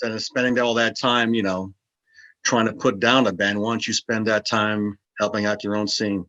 instead of spending all that time, trying to put down a band, why don't you spend that time helping out your own scene?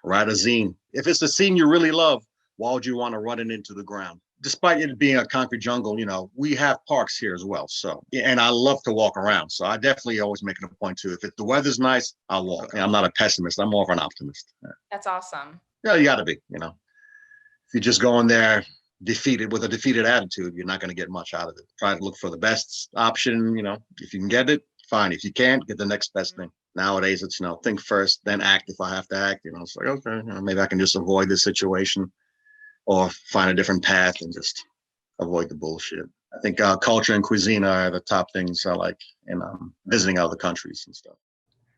Write a zine. If it's a scene you really love, why would you want to run it into the ground? Despite it being a concrete jungle, we have parks here as well. So, and I love to walk around. So I definitely always make it a point to, if the weather's nice, I'll walk. I'm not a pessimist. I'm more of an optimist. That's awesome. Yeah, you got to be, If you just go in there defeated with a defeated attitude, you're not going to get much out of it. Try to look for the best option. If you can get it, fine. If you can't, get the next best thing. Nowadays, it's, think first, then act if I have to act. It's like, okay, maybe I can just avoid this situation or find a different path and just avoid the bullshit. I think culture and cuisine are the top things I like in visiting other countries and stuff.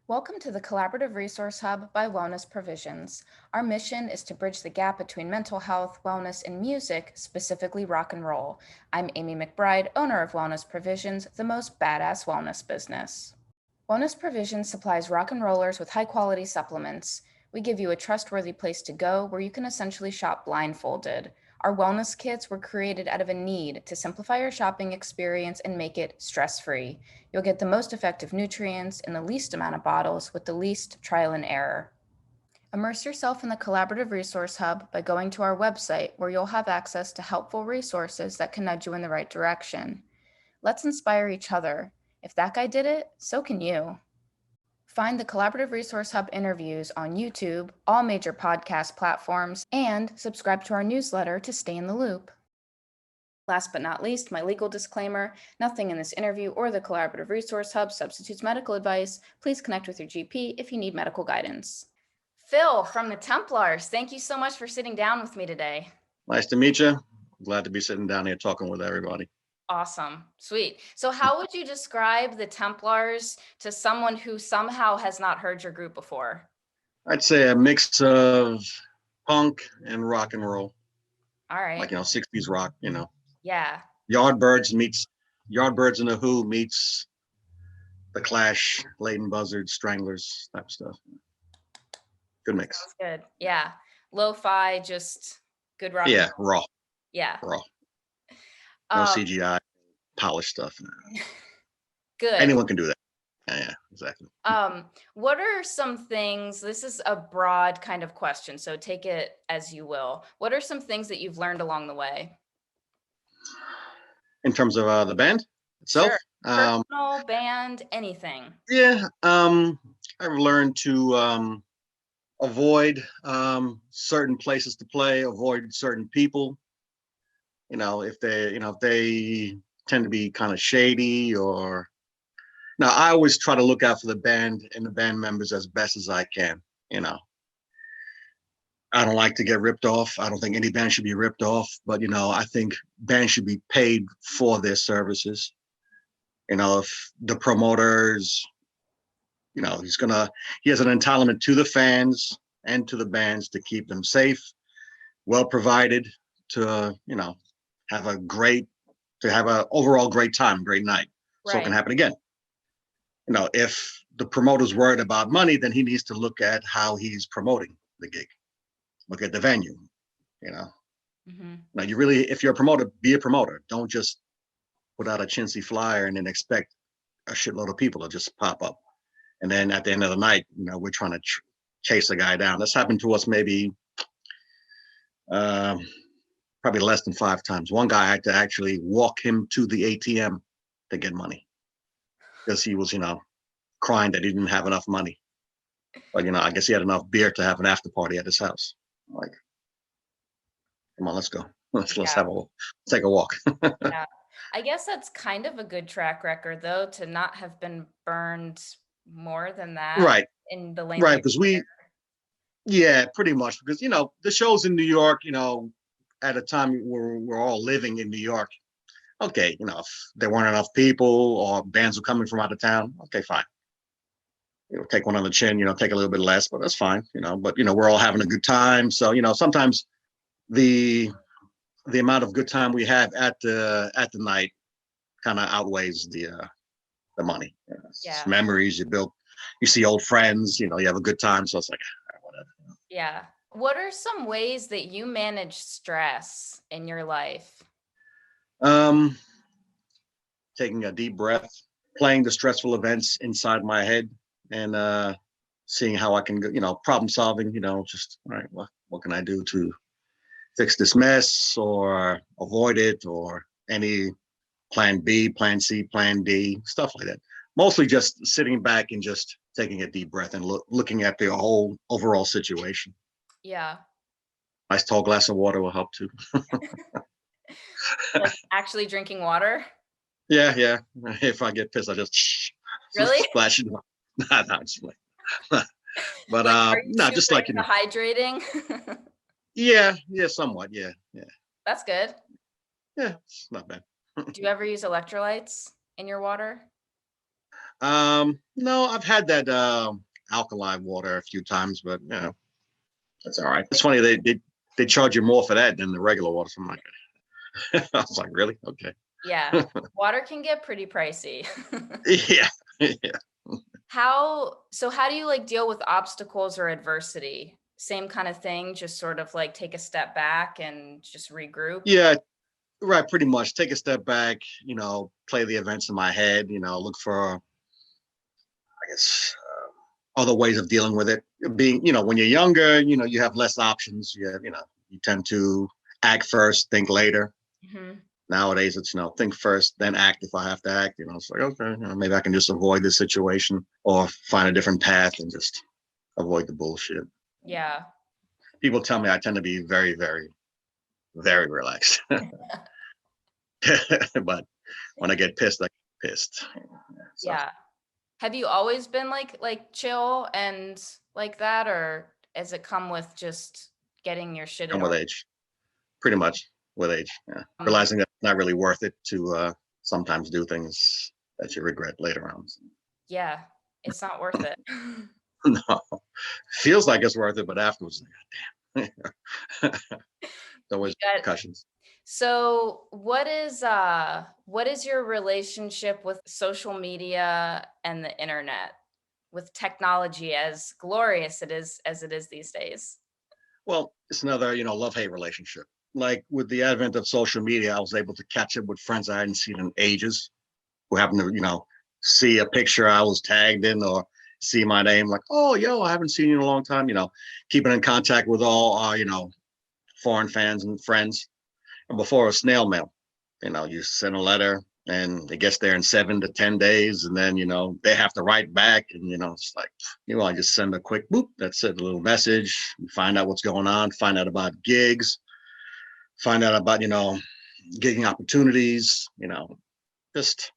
Welcome to the Collaborative Resource Hub by Wellness Provisions. Our mission is to bridge the gap between mental health, wellness, and music, specifically rock and roll. I'm Amy McBride, owner of Wellness Provisions, the most badass wellness business. Wellness Provisions supplies rock and rollers with high-quality supplements. We give you a trustworthy place to go where you can essentially shop blindfolded. Our wellness kits were created out of a need to simplify your shopping experience and make it stress-free. You'll get the most effective nutrients in the least amount of bottles with the least trial and error. Immerse yourself in the Collaborative Resource Hub by going to our website, where you'll have access to helpful resources that can nudge you in the right direction. Let's inspire each other. If that guy did it, so can you. Find the Collaborative Resource Hub interviews on YouTube, all major podcast platforms, and subscribe to our newsletter to stay in the loop. Last but not least, my legal disclaimer: nothing in this interview or the Collaborative Resource Hub substitutes medical advice. Please connect with your GP if you need medical guidance. Phil from the Templars, thank you so much for sitting down with me today. Nice to meet you. Glad to be sitting down here talking with everybody. Awesome. Sweet. So how would you describe the Templars to someone who somehow has not heard your group before? I'd say a mix of punk and rock and roll. All right. Like, 60s rock, Yeah. Yardbirds and the Who meets the Clash, Leighton Buzzard, Stranglers type stuff. Good mix. Sounds good. Yeah. Lo-fi, just good rock. Yeah, raw. Yeah. Raw. No CGI, polished stuff. Good. Anyone can do that. Yeah, exactly. What are some things, this is a broad kind of question, so take it as you will. What are some things that you've learned along the way? In terms of the band itself? Sure. Personal, band, anything. Yeah, I've learned to avoid certain places to play, avoid certain people. If they tend to be kind of shady or. Now, I always try to look out for the band and the band members as best as I can. I don't like to get ripped off. I don't think any band should be ripped off, but I think bands should be paid for their services. If the promoters, he has an entitlement to the fans and to the bands to keep them safe, well provided, to have an overall great time, great night. Right. So it can happen again. If the promoter's worried about money, then he needs to look at how he's promoting the gig. Look at the venue, Mm-hmm. Now, if you're a promoter, be a promoter. Don't just put out a chintzy flyer and then expect a shitload of people to just pop up. And then at the end of the night, we're trying to chase a guy down. That's happened to us maybe probably less than 5 times. One guy, I had to actually walk him to the ATM to get money because he was, crying that he didn't have enough money. But, I guess he had enough beer to have an after party at his house. I'm like, come on, let's go. Let's take a walk. Yeah. I guess that's kind of a good track record, though, to not have been burned more than that. Right. In the lane. Right. Because pretty much. Because, the shows in New York, at a time we're all living in New York. Okay. If there weren't enough people or bands were coming from out of town. Okay, fine. Take one on the chin, take a little bit less, but that's fine, but, we're all having a good time. So, sometimes the amount of good time we have at the night kind of outweighs the money. Yeah. Memories you build, you see old friends, you have a good time. So it's like, whatever. Yeah. What are some ways that you manage stress in your life? taking a deep breath, playing the stressful events inside my head, and seeing how I can, problem solving, just, all right, what can I do to fix this mess or avoid it, or any plan B, plan C, plan D, stuff like that. Mostly just sitting back and just taking a deep breath and looking at the whole overall situation. Yeah. Nice tall glass of water will help too. Like actually drinking water? Yeah. If I get pissed, I just Really? splash it. Not just like, but Like, are you no, too just late like to hydrating? yeah, somewhat, yeah. That's good. Yeah, it's not bad. Do you ever use electrolytes in your water? No, I've had that alkaline water a few times, but that's all right. It's funny they charge you more for that than the regular water. So I'm like, I was like, really? Okay. Yeah, water can get pretty pricey. Yeah. How do you like deal with obstacles or adversity? Same kind of thing, just sort of like take a step back and just regroup? Yeah, right. Pretty much take a step back, play the events in my head, look for, I guess, other ways of dealing with it. Being, when you're younger, you have less options. You tend to act first, think later. Mm-hmm. Nowadays, it's, think first, then act if I have to act. It's like, okay, maybe I can just avoid this situation or find a different path and just avoid the bullshit. Yeah. People tell me I tend to be very, very, very relaxed. But when I get pissed, I get pissed. So. Yeah. Have you always been like chill and like that, or has it come with just getting your shit in And with order? age, pretty much with age, yeah. Realizing that it's not really worth it to sometimes do things that you regret later on. Yeah, it's not worth it. No, feels like it's worth it, but afterwards, like, God damn. Always repercussions. So what is your relationship with social media and the internet, with technology, as glorious as it is these days? Well, it's another, love-hate relationship. Like with the advent of social media, I was able to catch up with friends I hadn't seen in ages, who happened to, see a picture I was tagged in or see my name, like, oh, yo, I haven't seen you in a long time, keeping in contact with all our, foreign fans and friends. And before, it was snail mail, you send a letter and it gets there in 7 to 10 days. And then, they have to write back and, it's like, I just send a quick boop. That's it, a little message, find out what's going on, find out about gigs, find out about, gigging opportunities, just,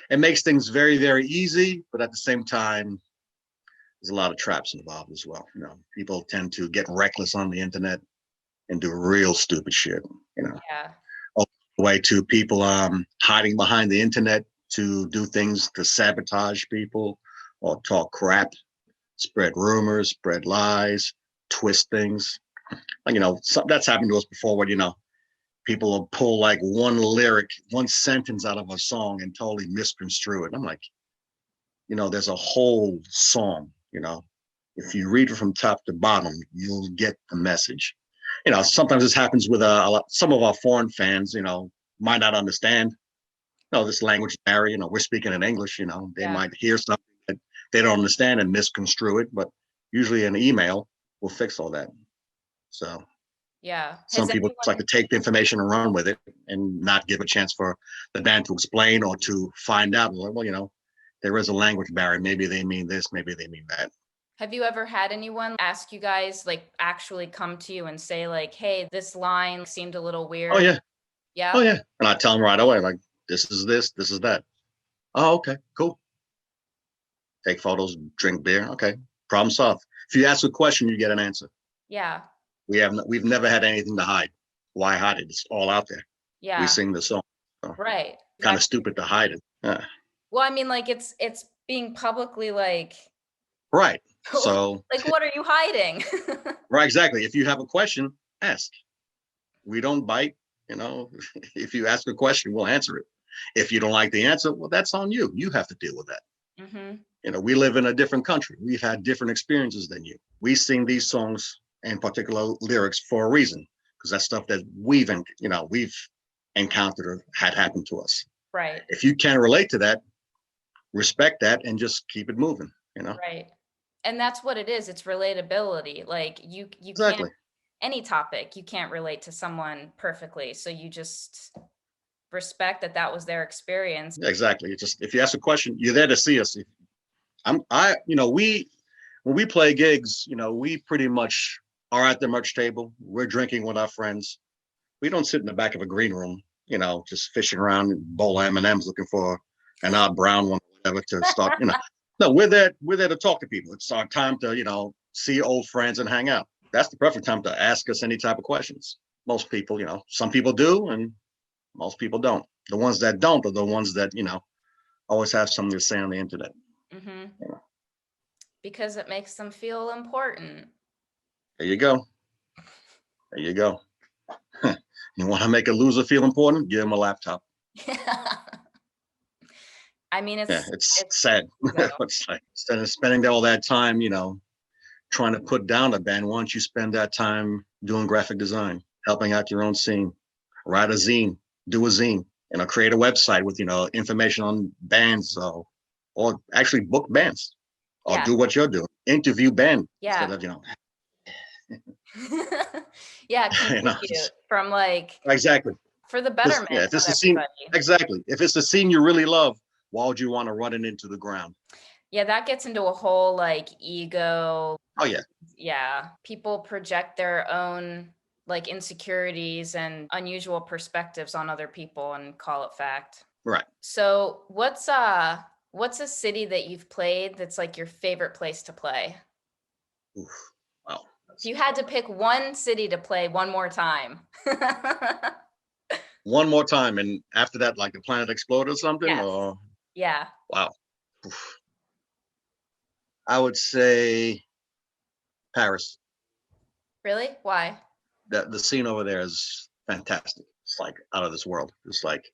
it makes things very, very easy. But at the same time, there's a lot of traps involved as well. People tend to get reckless on the internet and do real stupid shit, Yeah. all the way to people hiding behind the internet to do things to sabotage people or talk crap, spread rumors, spread lies, twist things. Like, that's happened to us before where, people will pull like one lyric, one sentence out of a song and totally misconstrue it. I'm like, there's a whole song, if you read it from top to bottom, you'll get the message. Sometimes this happens with some of our foreign fans, might not understand, this language barrier, we're speaking in English, they might hear something that they don't understand and misconstrue it, but usually an email will fix all that. So Yeah. some people just like to take the information and run with it and not give a chance for the band to explain or to find out. Well, there is a language barrier. Maybe they mean this, maybe they mean that. Have you ever had anyone ask you guys, like actually come to you and say like, hey, this line seemed a little weird? Oh, yeah. Yeah. Oh, yeah. And I tell them right away, like, this is that. Oh, okay, cool. Take photos, drink beer. Okay, problem solved. If you ask a question, you get an answer. Yeah. We've never had anything to hide. Why hide it? It's all out there. Yeah. We sing the song. So right. Kind of stupid to hide it. Yeah. Well, I mean, like it's being publicly like. Right. So like, what are you hiding? Right, exactly. If you have a question, ask. We don't bite. If you ask a question, we'll answer it. If you don't like the answer, well, that's on you. You have to deal with that. Mm-hmm. We live in a different country. We've had different experiences than you. We sing these songs and particular lyrics for a reason, because that's stuff that we've encountered or had happened to us. Right. If you can't relate to that, respect that and just keep it moving, you know? Right. And that's what it is. It's relatability. Like you can't, Exactly. any topic, you can't relate to someone perfectly. So you just respect that that was their experience. Exactly. Just if you ask a question, you're there to see us. When we play gigs, we pretty much are at the merch table. We're drinking with our friends. We don't sit in the back of a green room, just fishing around bowl of M&Ms looking for an odd brown one or whatever to start, No, we're there to talk to people. It's our time to, see old friends and hang out. That's the perfect time to ask us any type of questions. Most people, some people do and most people don't. The ones that don't are the ones that, always have something to say on the internet. Mm-hmm. Because it makes them feel important. There you go. There you go. You want to make a loser feel important? Give him a laptop. I mean, it's sad. It's like instead of spending all that time, trying to put down a band, why don't you spend that time doing graphic design, helping out your own scene, write a zine, do a zine, create a website with, information on bands or actually book bands or do what you're doing, interview band instead of, yeah, contribute from like exactly for the betterment if it's of a scene, everybody. exactly. If it's a scene you really love, why would you want to run it into the ground? Yeah, that gets into a whole like ego. Oh yeah. Yeah. People project their own like insecurities and unusual perspectives on other people and call it fact. Right. So what's a city that you've played that's like your favorite place to play? Oof. Wow. If you had to pick one city to play one more time. One more time, and after that, like the planet exploded or something? Yes. Or Yeah. wow. Oof. I would say Paris. Really? Why? The scene over there is fantastic. It's like out of this world. It's like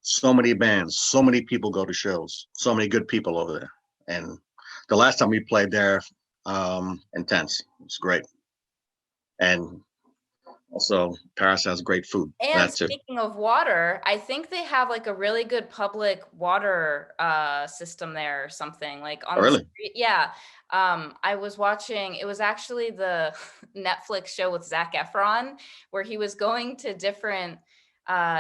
so many bands, so many people go to shows, so many good people over there. And the last time we played there, intense. It's great. And also Paris has great food. And That too. speaking of water, I think they have like a really good public water system there or something like on the street. Yeah. I was watching, it was actually the Netflix show with Zac Efron where he was going to different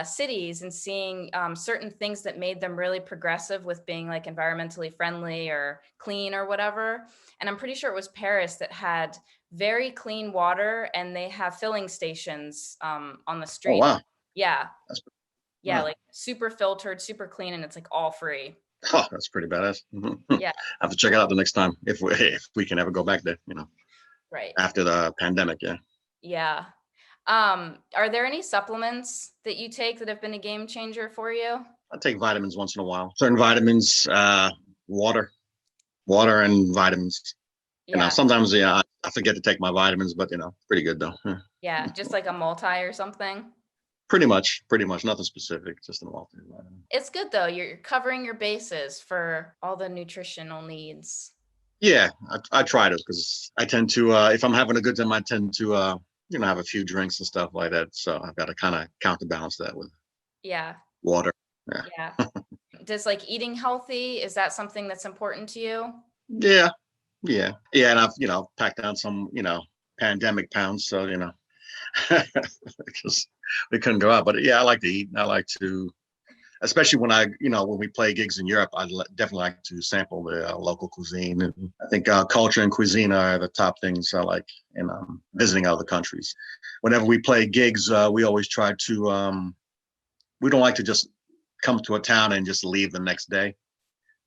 cities and seeing certain things that made them really progressive with being like environmentally friendly or clean or whatever. And I'm pretty sure it was Paris that had very clean water and they have filling stations on the street. Oh, wow. Yeah. Wow. Like super filtered, super clean, and it's like all free. Oh, that's pretty badass. Yeah. I have to check it out the next time if we can ever go back there, Right. After the pandemic, yeah. Yeah. Are there any supplements that you take that have been a game changer for you? I take vitamins once in a while. Certain vitamins, water and vitamins. Yeah. Sometimes I forget to take my vitamins, but pretty good though. Yeah, just like a multi or something. Pretty much, nothing specific, just a multivitamin. It's good though. You're covering your bases for all the nutritional needs. Yeah, I try to because I tend to, if I'm having a good time, I tend to, have a few drinks and stuff like that. So I've got to kind of counterbalance that with water. Yeah. Does like eating healthy, is that something that's important to you? Yeah. And I've, packed down some, pandemic pounds. So, because we couldn't go out. But yeah, I like to eat. I like to, especially when when we play gigs in Europe, I definitely like to sample the local cuisine. And I think culture and cuisine are the top things I like in visiting other countries. Whenever we play gigs, we always try to, we don't like to just come to a town and just leave the next day.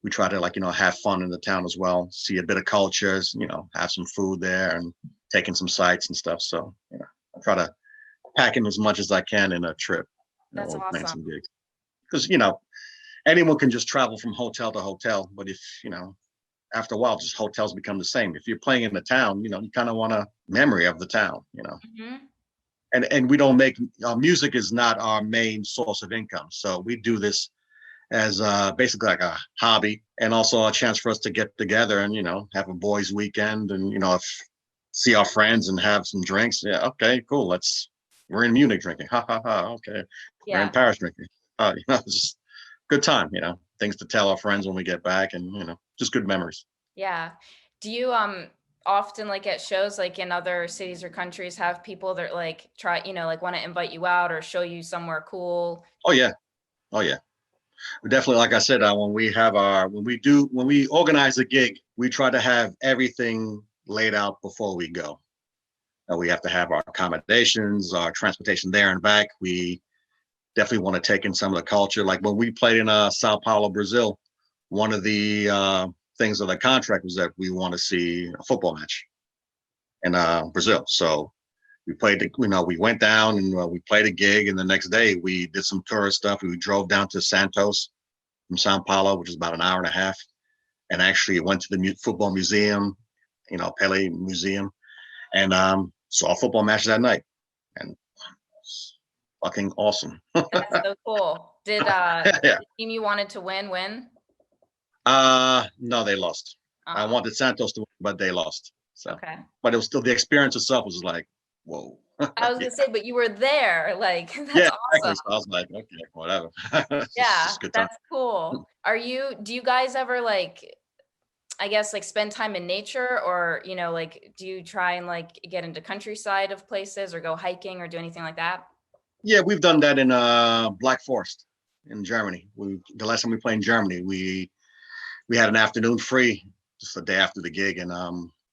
We try to have fun in the town as well, see a bit of cultures, have some food there and taking some sights and stuff. So, I try to pack in as much as I can in a trip. That's awesome. Because, anyone can just travel from hotel to hotel. But if, after a while, just hotels become the same. If you're playing in the town, you kind of want a memory of the town, Mm-hmm. And we don't make, music is not our main source of income. So we do this as basically like a hobby and also a chance for us to get together and, have a boys' weekend and, see our friends and have some drinks. Yeah, okay, cool. We're in Munich drinking. Ha ha ha. Okay. Yeah. We're in Paris drinking. Just good time, things to tell our friends when we get back, and just good memories. Yeah. Do you often, like, at shows, like in other cities or countries, have people that like try, like want to invite you out or show you somewhere cool? Oh yeah. Oh yeah. We definitely, like I said, when we organize a gig, we try to have everything laid out before we go. We have to have our accommodations, our transportation there and back. We definitely want to take in some of the culture. Like when we played in Sao Paulo, Brazil, one of the things of the contract was that we want to see a football match in Brazil. So we went down and we played a gig, and the next day we did some tourist stuff. We drove down to Santos from Sao Paulo, which is about an hour and a half, and actually went to the football museum, Pele Museum, and saw a football match that night, and it's fucking awesome. That's so cool. Did Yeah. the team you wanted to win? No, they lost. I wanted Santos to win, but they lost. So, okay. But it was still, the experience itself was like, whoa. I was gonna say, but you were there, like that's yeah, awesome. Exactly. So I was like, okay, whatever. Yeah, that's cool. Do you guys ever, like, I guess, like, spend time in nature, or like, do you try and like get into countryside of places or go hiking or do anything like that? Yeah, we've done that in Black Forest in Germany. The last time we played in Germany, we had an afternoon free just the day after the gig, and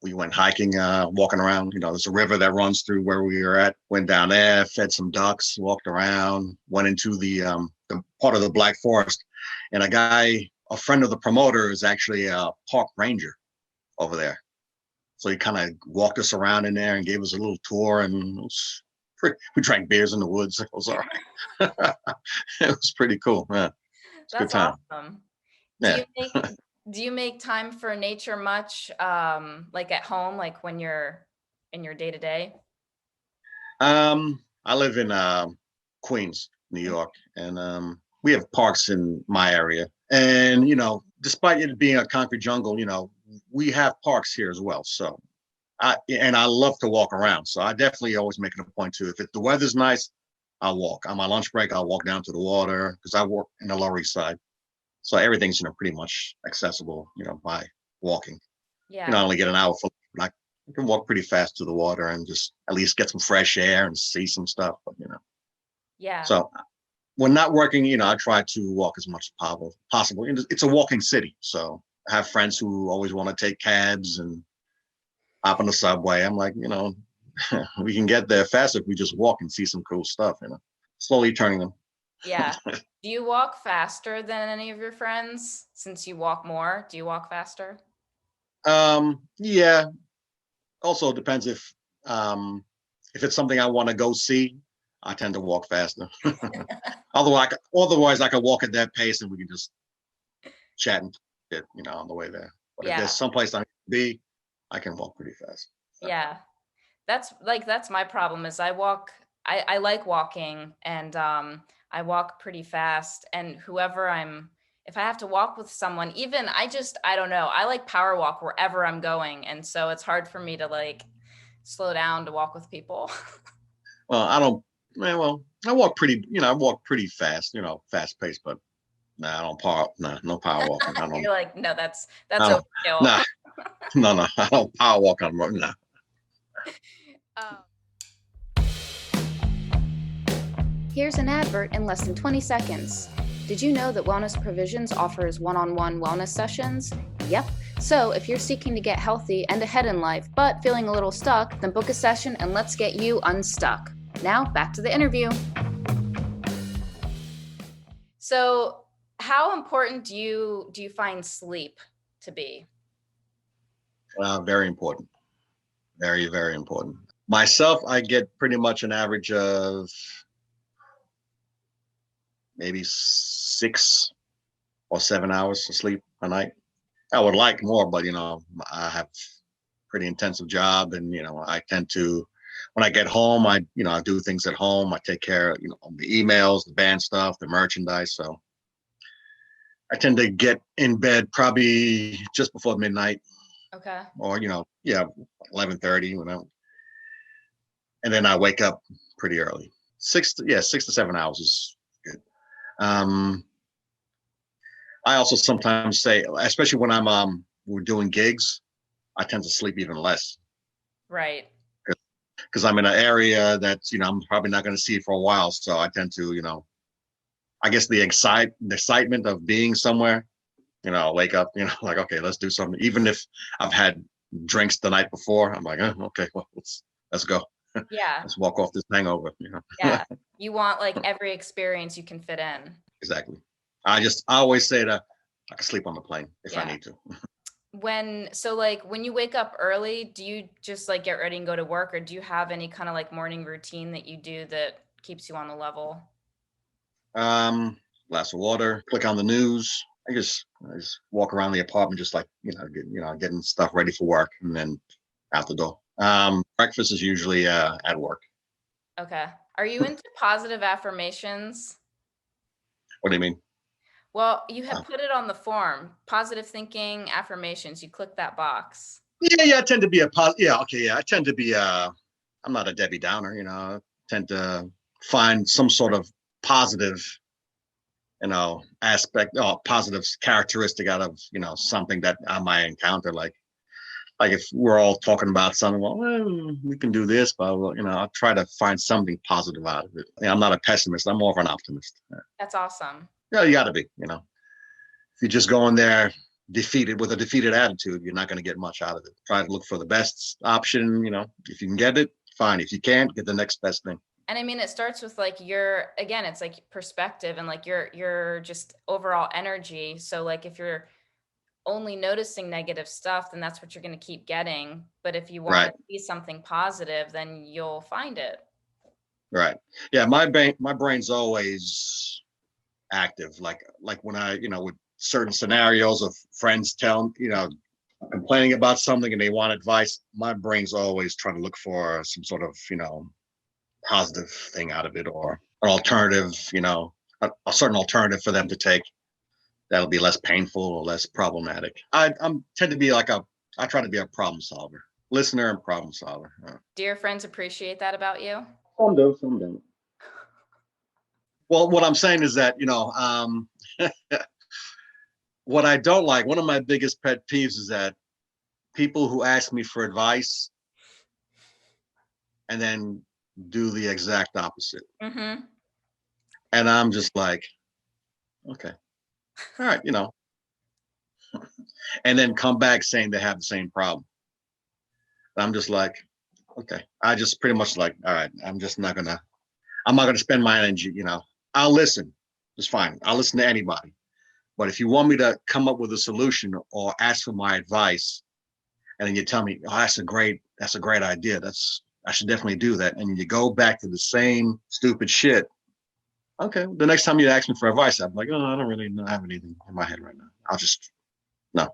we went hiking, walking around. There's a river that runs through where we were at. Went down there, fed some ducks, walked around, went into the part of the Black Forest, and a friend of the promoter, is actually a park ranger over there. So he kind of walked us around in there and gave us a little tour, and we drank beers in the woods. It was all right. It was pretty cool. Yeah, it's a good time. Awesome. Yeah. Do you make time for nature much, like at home, like when you're in your day to day? I live in Queens, New York, and we have parks in my area. And despite it being a concrete jungle, we have parks here as well. So I love to walk around. So I definitely always make it a point to, if the weather's nice, I'll walk. On my lunch break, I'll walk down to the water because I work in the Lower East Side. So everything's, pretty much accessible, by walking. Yeah. I only get an hour for, I can walk pretty fast to the water and just at least get some fresh air and see some stuff. But, Yeah. So when not working, I try to walk as much as possible. It's a walking city. So I have friends who always want to take cabs and hop on the subway. I'm like, we can get there faster if we just walk and see some cool stuff, slowly turning them. Yeah. Do you walk faster than any of your friends? Since you walk more, do you walk faster? Yeah. Also, it depends if it's something I want to go see, I tend to walk faster. Otherwise, I can walk at that pace and we can just chat and get, on the way there. But if there's someplace I need to be, I can walk pretty fast. So. Yeah. That's my problem is I like walking, and I walk pretty fast, and if I have to walk with someone, even I don't know, I like power walk wherever I'm going. And so it's hard for me to like slow down to walk with people. Well, I walk pretty fast, fast paced, but no power walking. You're like, no, that's overkill. No, I don't power walk on road. No. Here's an advert in less than 20 seconds. Did you know that Wellness Provisions offers one-on-one wellness sessions? Yep. So if you're seeking to get healthy and ahead in life, but feeling a little stuck, then book a session and let's get you unstuck. Now back to the interview. So how important do you find sleep to be? Very important. Very, very important. Myself, I get pretty much an average of maybe 6 or 7 hours of sleep a night. I would like more, but I have a pretty intensive job, and I tend to, when I get home, I do things at home. I take care of the emails, the band stuff, the merchandise. So I tend to get in bed probably just before midnight. Okay. Or 11:30, and then I wake up pretty early. 6 to 7 hours is good. I also sometimes say, especially when we're doing gigs, I tend to sleep even less Right. because I'm in an area that, I'm probably not going to see for a while. So I tend to, I guess the excitement of being somewhere, wake up, like, okay, let's do something. Even if I've had drinks the night before, I'm like, okay, well, let's go. Yeah. Let's walk off this hangover. Yeah. You want like every experience you can fit in. Exactly. I always say that I can sleep on the plane if I need to. When you wake up early, do you just like get ready and go to work, or do you have any kind of like morning routine that you do that keeps you on the level? Glass of water, click on the news. I just walk around the apartment, just like, getting stuff ready for work, and then out the door. Breakfast is usually at work. Okay. Are you into positive affirmations? What do you mean? Well, you have put it on the form, positive thinking, affirmations. You click that box. Yeah. I tend to be I tend to be I'm not a Debbie Downer, I tend to find some sort of positive, aspect or positive characteristic out of, something that I might encounter. Like if we're all talking about something, well, we can do this, but I'll try to find something positive out of it. I'm not a pessimist. I'm more of an optimist. That's awesome. Yeah, you got to be. If you just go in there defeated with a defeated attitude, you're not going to get much out of it. Try to look for the best option. If you can get it, fine. If you can't, get the next best thing. And I mean, it starts with like it's like perspective and like your just overall energy. So like if you're only noticing negative stuff, then that's what you're going to keep getting. But if you want to see something positive, then you'll find it. Right. Yeah. My brain's always active. Like when I, with certain scenarios of friends complaining about something and they want advice, my brain's always trying to look for some sort of, positive thing out of it, or an alternative, a certain alternative for them to take that'll be less painful or less problematic. I tend to be I try to be a problem solver, listener and problem solver. Do your friends appreciate that about you? Some do, some don't. Well, what I'm saying is that, what I don't like, one of my biggest pet peeves is that people who ask me for advice and then do the exact opposite. Mm-hmm. And I'm just like, okay, all right, and then come back saying they have the same problem. I'm just like, okay, I just pretty much like, all right, I'm not gonna spend my energy, I'll listen. It's fine. I'll listen to anybody. But if you want me to come up with a solution or ask for my advice, and then you tell me, oh, that's a great idea. I should definitely do that. And you go back to the same stupid shit. Okay. The next time you ask me for advice, I'm like, oh, I don't really have anything in my head right now. I'll just, no.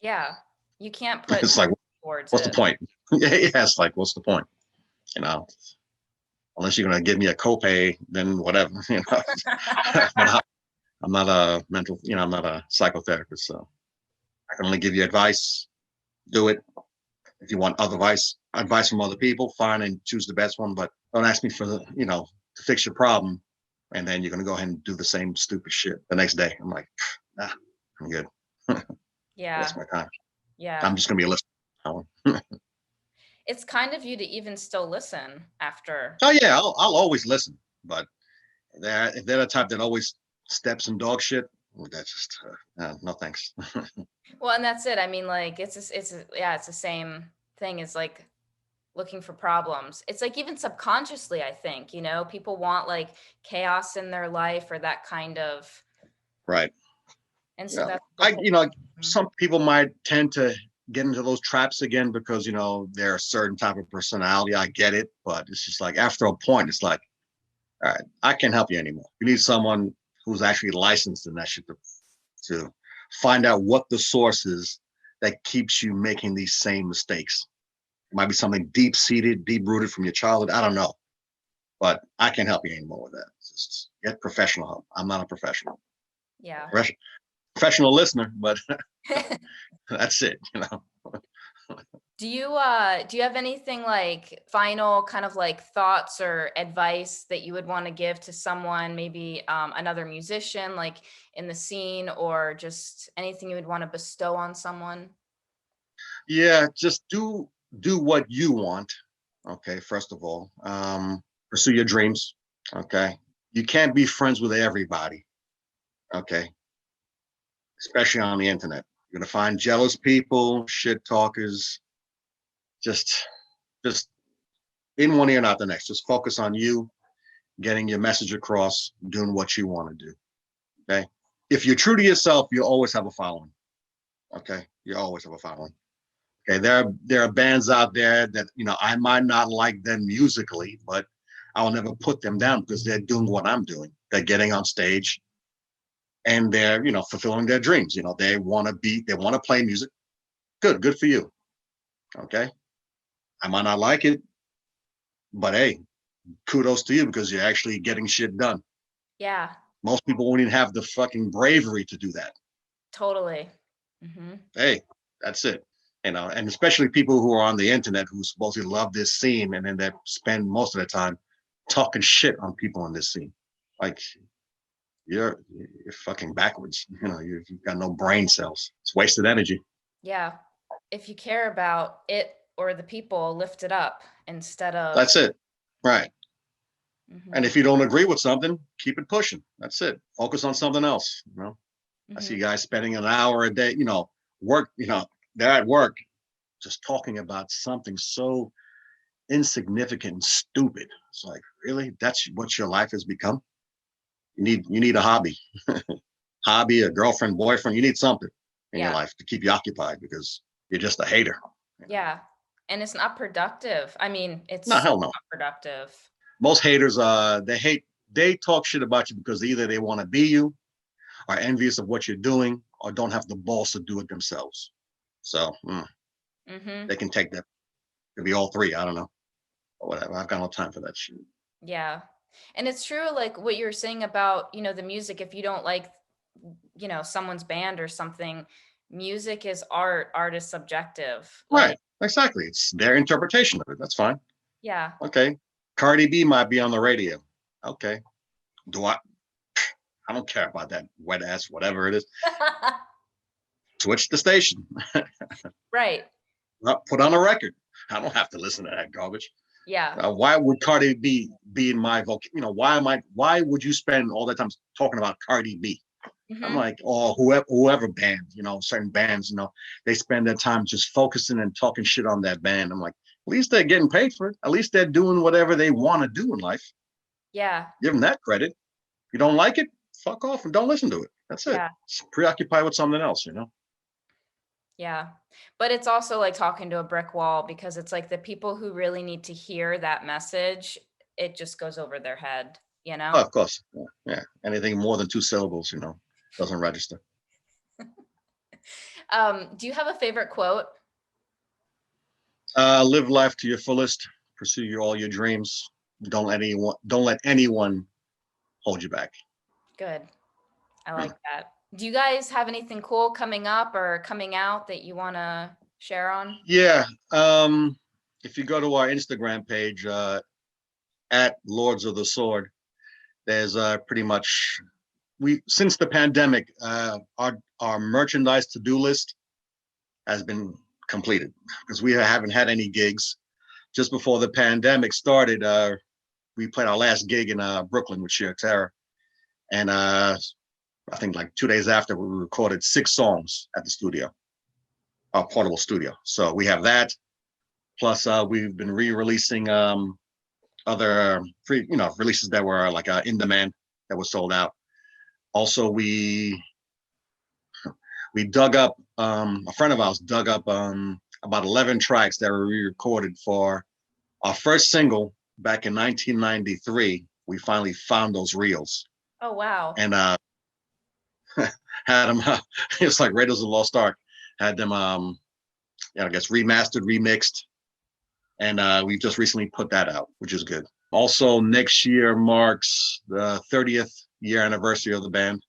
Yeah. You can't put it's like, what's the point? Yeah, it's like, what's the point? Unless you're going to give me a copay, then whatever, I'm not a mental, I'm not a psychotherapist. So I can only give you advice. Do it. If you want other advice from other people, fine, and choose the best one. But don't ask me for to fix your problem, and then you're gonna go ahead and do the same stupid shit the next day. I'm like, I'm good. Yeah. That's my time. Yeah. I'm just gonna be a listener. It's kind of you to even still listen after. Oh yeah, I'll always listen. But if they're the type that always steps in dog shit, well, that's just no thanks. Well, and that's it. I mean, like it's the same thing as like looking for problems. It's like even subconsciously, I think, people want like chaos in their life or that kind of. Right. And so that's some people might tend to get into those traps again because they're a certain type of personality. I get it, but it's just like after a point, it's like, all right, I can't help you anymore. You need someone who's actually licensed in that shit to find out what the source is that keeps you making these same mistakes. It might be something deep-seated, deep-rooted from your childhood. I don't know, but I can't help you anymore with that. Just get professional help. I'm not a professional. Yeah. Professional listener, but that's it. Do you have anything like final kind of like thoughts or advice that you would want to give to someone, maybe another musician like in the scene, or just anything you would want to bestow on someone? Yeah, just do what you want. Okay, first of all, pursue your dreams. Okay, you can't be friends with everybody. Okay, especially on the internet. You're gonna find jealous people, shit talkers. Just, just in one ear, not the next. Just focus on you, getting your message across, doing what you want to do. Okay, if you're true to yourself, you always have a following. Okay, you always have a following. Okay, there are bands out there that I might not like them musically, but I'll never put them down because they're doing what I'm doing. They're getting on stage and they're fulfilling their dreams. They want to play music. Good for you. Okay, I might not like it, but hey, kudos to you because you're actually getting shit done. Yeah, Most people won't even have the fucking bravery to do that. totally. Hmm. Hey, that's it. And especially people who are on the internet who supposedly love this scene and then they spend most of their time talking shit on people in this scene. Like you're fucking backwards. You've got no brain cells. It's wasted energy. Yeah. If you care about it or the people, lift it up instead of. That's it. Right. And Hmm. if you don't agree with something, keep it pushing. That's it. Focus on something else. I see Hmm. guys spending an hour a day, work, they're at work just talking about something so insignificant and stupid. It's like, really? That's what your life has become? You need a hobby. Hobby, a girlfriend, boyfriend, you need something in your Yeah. life to keep you occupied because you're just a hater. Yeah. And it's not productive. I mean, No, it's hell no. not productive. Most haters, they talk shit about you because either they want to be you, are envious of what you're doing, or don't have the balls to do it themselves. So Hmm. they can take that. It could be all three. I don't know. Or whatever. I've got no time for that shit. Yeah. And it's true, like what you were saying about, the music, if you don't like, someone's band or something, music is art, art is subjective. Like, Right. Exactly. It's their interpretation of it. That's fine. yeah. Okay. Cardi B might be on the radio. Okay. Do I don't care about that wet ass, whatever it is. Switch the station. Right. Put on a record. I don't have to listen to that garbage. Yeah. Why would Cardi B be in my why would you spend all that time talking about Cardi B? I'm Hmm. like, oh, whoever band, certain bands, they spend their time just focusing and talking shit on that band. I'm like, at least they're getting paid for it. At least they're doing whatever they want to do in life. Yeah. Give them that credit. If you don't like it, fuck off and don't listen to it. That's it. Yeah. Just preoccupied with something else, Yeah. But it's also like talking to a brick wall because it's like the people who really need to hear that message, it just goes over their head, you Oh, know? of course. Yeah. Anything more than two syllables, doesn't register. Do you have a favorite quote? Live life to your fullest. Pursue all your dreams. Don't let anyone hold you back. Good. I Hmm. like that. Do you guys have anything cool coming up or coming out that you want to share on? Yeah. If you go to our Instagram page, at Lords of the Sword, there's pretty much we since the pandemic, our merchandise to-do list has been completed because we haven't had any gigs. Just before the pandemic started, we played our last gig in Brooklyn with Sheer Terror, and I think like 2 days after we recorded 6 songs at the studio, our portable studio. So we have that. Plus, we've been re-releasing other free, releases that were like in demand that was sold out. Also, we dug up a friend of ours dug up about 11 tracks that were re-recorded for our first single back in 1993. We finally found those reels Oh, wow. and had them. It's like Raiders of the Lost Ark. Had them, I guess, remastered, remixed, and we've just recently put that out, which is good. Also, next year marks the 30th year anniversary of the band,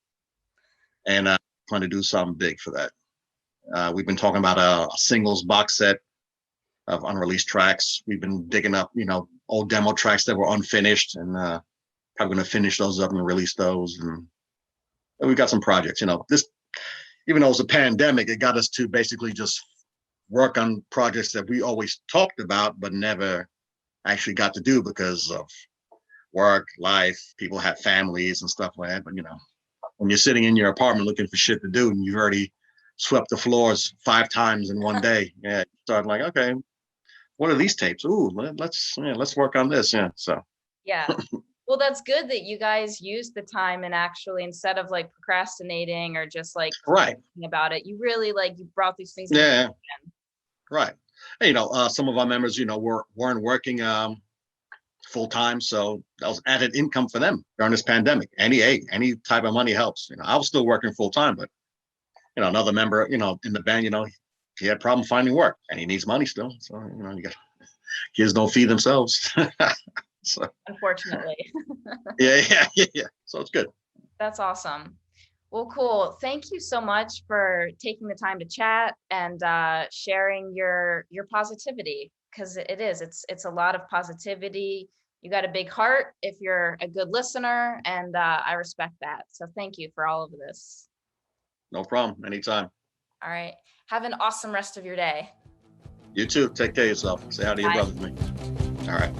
and plan to do something big for that. We've been talking about a singles box set of unreleased tracks. We've been digging up, old demo tracks that were unfinished, and probably going to finish those up and release those. And we've got some projects. This, even though it was a pandemic, it got us to basically just work on projects that we always talked about but never actually got to do because of work, life. People have families and stuff like that. But when you're sitting in your apartment looking for shit to do and you've already swept the floors 5 times in one day, yeah, you start like, okay, what are these tapes? Ooh, let's work on this. Yeah. So yeah. Well, that's good that you guys used the time and actually, instead of like procrastinating or just like right thinking about it, you really you brought these things. Yeah. Right. And, some of our members, weren't working full time, so that was added income for them during this pandemic. Any type of money helps. I was still working full time, but another member, in the band, he had a problem finding work, and he needs money still. So you got kids don't feed themselves. So unfortunately. yeah. So it's good. That's awesome. Well, cool. Thank you so much for taking the time to chat and sharing your positivity, because it's a lot of positivity. You got a big heart if you're a good listener, and I respect that. So thank you for all of this. No problem. Anytime. All right. Have an awesome rest of your day. You too. Take care of yourself. Say hi to your brother to me. All right.